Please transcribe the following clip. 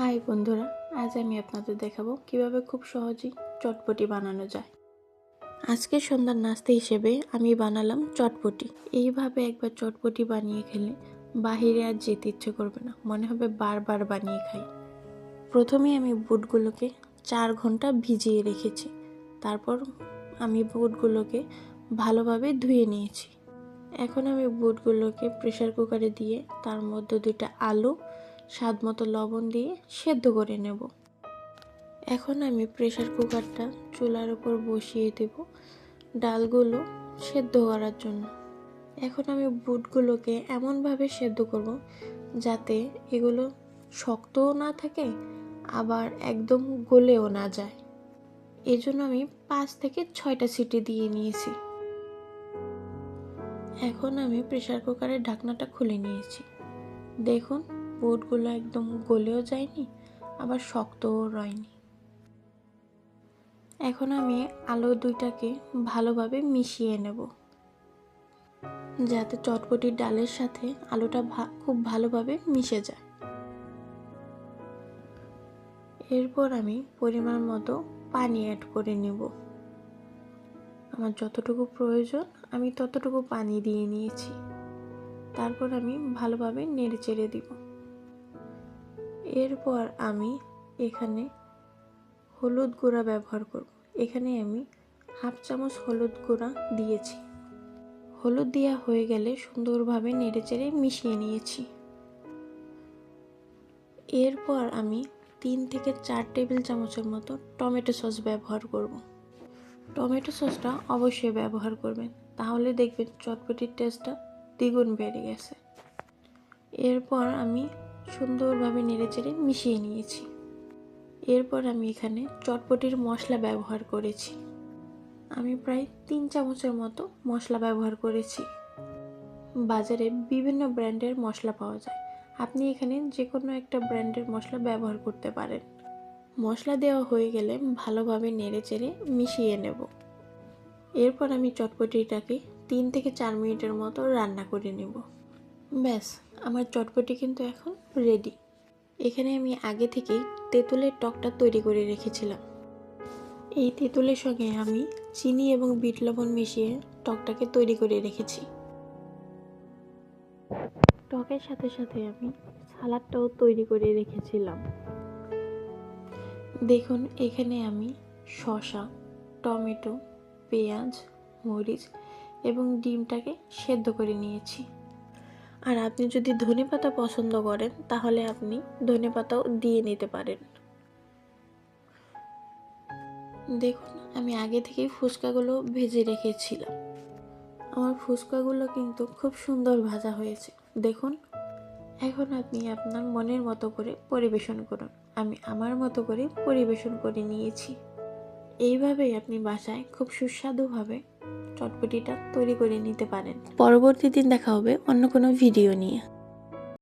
High বন্ধুরা, আজ আমি আপনাদের দেখাবো কিভাবে খুব সহজেই চটপটি বানানো যায়। আজকে সন্ধ্যার নাস্তা হিসেবে আমি বানালাম চটপটি। এইভাবে একবার চটপটি বানিয়ে খেলে বাহিরে আর যেতে ইচ্ছে করবে না, মনে হবে বারবার বানিয়ে খাই। প্রথমে আমি বুটগুলোকে 4 ঘন্টা ভিজিয়ে রেখেছি। তারপর আমি বুটগুলোকে ভালোভাবে ধুয়ে নিয়েছি। এখন আমি বুটগুলোকে প্রেসার কুকারে দিয়ে তার মধ্যে 2টা আলু, স্বাদ মতো লবণ দিয়ে সেদ্ধ করে নেব। এখন আমি প্রেসার কুকারটা চুলার উপর বসিয়ে দেব ডালগুলো সেদ্ধ করার জন্য। এখন আমি বুটগুলোকে এমনভাবে সেদ্ধ করব যাতে এগুলো শক্তও না থাকে আবার একদম গলেও না যায়। এজন্য আমি 5 থেকে 6টা সিটি দিয়ে নিয়েছি। এখন আমি প্রেসার কুকারের ঢাকনাটা খুলে নিয়েছি। দেখুন, বুটগুলো একদম গলেও যায়নি আবার শক্তও রয়নি। এখন আমি আলু 2টাকে ভালোভাবে মিশিয়ে নেব যাতে চটপটির ডালের সাথে আলুটা খুব ভালোভাবে মিশে যায়। এরপর আমি পরিমাণ মতো পানি অ্যাড করে নেব। আমার যতটুকু প্রয়োজন আমি ততটুকু পানি দিয়ে নিয়েছি। তারপর আমি ভালোভাবে নেড়ে চেড়ে দিব। এরপর আমি এখানে হলুদ গুঁড়া ব্যবহার করব। এখানে আমি 1/2 চামচ হলুদ গুঁড়া দিয়েছি। হলুদ দেওয়া হয়ে গেলে সুন্দরভাবে নেড়েচেড়ে মিশিয়ে নিয়েছি। এরপর আমি 3 থেকে 4 টেবিল চামচের মতো টমেটো সস ব্যবহার করব। টমেটো সসটা অবশ্যই ব্যবহার করবেন, তাহলে দেখবেন চটপটির টেস্টটা দ্বিগুণ বেড়ে গেছে। এরপর আমি সুন্দরভাবে নেড়েচেড়ে মিশিয়ে নিয়েছি। এরপর আমি এখানে চটপটির মশলা ব্যবহার করেছি। আমি প্রায় 3 চামচের মতো মশলা ব্যবহার করেছি। বাজারে বিভিন্ন ব্র্যান্ডের মশলা পাওয়া যায়, আপনি এখানে যে কোনো একটা ব্র্যান্ডের মশলা ব্যবহার করতে পারেন। মশলা দেওয়া হয়ে গেলে ভালোভাবে নেড়েচেড়ে মিশিয়ে নেব। এরপর আমি চটপটিটাকে 3 থেকে 4 মিনিটের মতো রান্না করে নেব। ব্যাস, আমার চটপটি কিন্তু এখন রেডি। এখানে আমি আগে থেকেই তেঁতুলের টকটা তৈরি করে রেখেছিলাম। এই তেঁতুলের সঙ্গে আমি চিনি এবং বিট লবণ মিশিয়ে টকটাকে তৈরি করে রেখেছি। টকের সাথে সাথে আমি সালাডটাও তৈরি করে রেখেছিলাম। দেখুন, এখানে আমি শসা, টমেটো, পেঁয়াজ, মরিচ এবং ডিমটাকে সেদ্ধ করে নিয়েছি। আর আপনি যদি ধনেপাতা পছন্দ করেন তাহলে আপনি ধনেপাতাও দিয়ে নিতে পারেন। দেখুন, আমি আগে থেকেই ফুচকাগুলো ভেজে রেখেছিলাম। আমার ফুচকাগুলো কিন্তু খুব সুন্দর ভাজা হয়েছে। দেখুন, এখন আপনি আপনার মনের মতো করে পরিবেশন করুন। আমি আমার মতো করে পরিবেশন করে নিয়েছি। এইভাবেই আপনি বাসায় খুব সুস্বাদুভাবে চটপটিটা তৈরি করে নিতে পারেন। পরবর্তী দিন দেখা হবে অন্য কোনো ভিডিও নিয়ে।